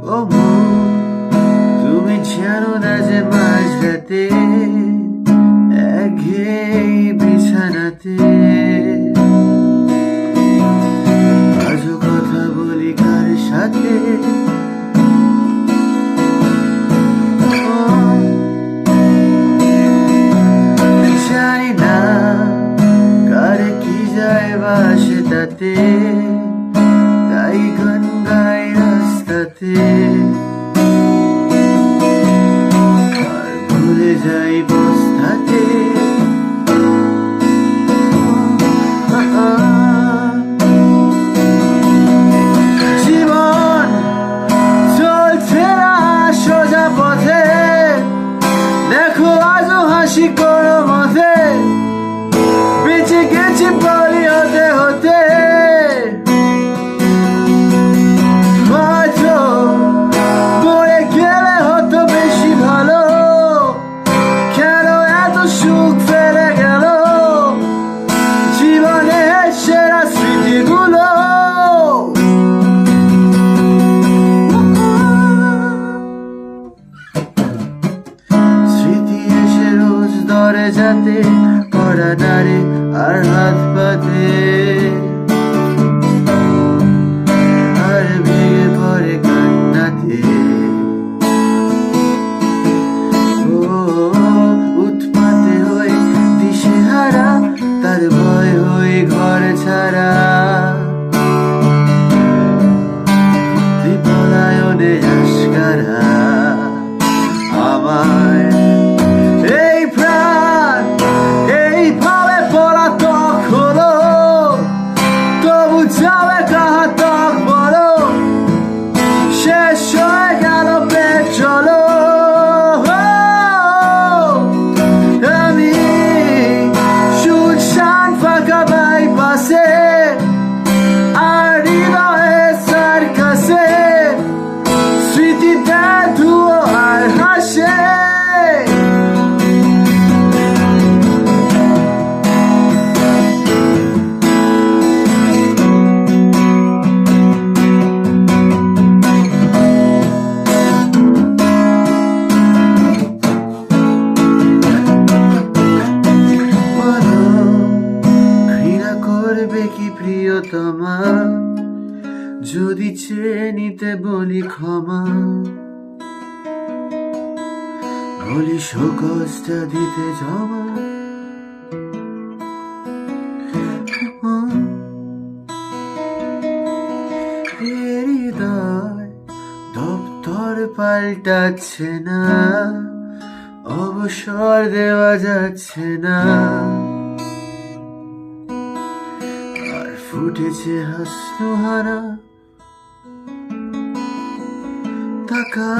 ও মন, তুমি জানো না যে মাঝরাতে একঘেয়ে বিছানাতে আজও কথা বলি কার সাথে। জানি না কারে কি যায় বাসে তাতে, তাই গান গাই রাস্তাতে আর ভুলে যাই বস্তাতে। জীবন চলছে না সোজা পথে, দেখো আজও হাসি করো মধ্যে, বেঁচে গেছি বলি হতে হতে। হয়তো পড়ে গেলে হতো বেশি ভালো, কেন এত সুখ ফেলে গেল জীবনের সেরা স্মৃতিগুলো। স্মৃতি এসে রোজ ধরে যাতে করা নারে আর হাত পাতে, আর ভেঙে পড়ে কান্নাতে। ও উৎপাতে হয়ে দিশেহারা, তার ভয় হয়ে ঘর ছাড়া, পলায়নে আশকারা আমার এই প্রাণ এইভাবে পলাতক হলো, তবু যাবে ঘাতক বলো, শেষ হয়ে গেল পেট চলো। আমি শুনশান ফাঁকা বাইপাসে আর হৃদয়ে সার্কাসে, স্মৃতিতে ধুয়ো আর হাসে। ঘৃণা করবে কি প্রিয়তমা যদি চেয়ে নিতে বলি ক্ষমা, বলি শোকজটা দিতে জমা। হৃদয় দপ্তর পাল্টাচ্ছে না, অবসর দেওয়া যাচ্ছে না, আর ফুটেছে হাসনোহারা তাকা।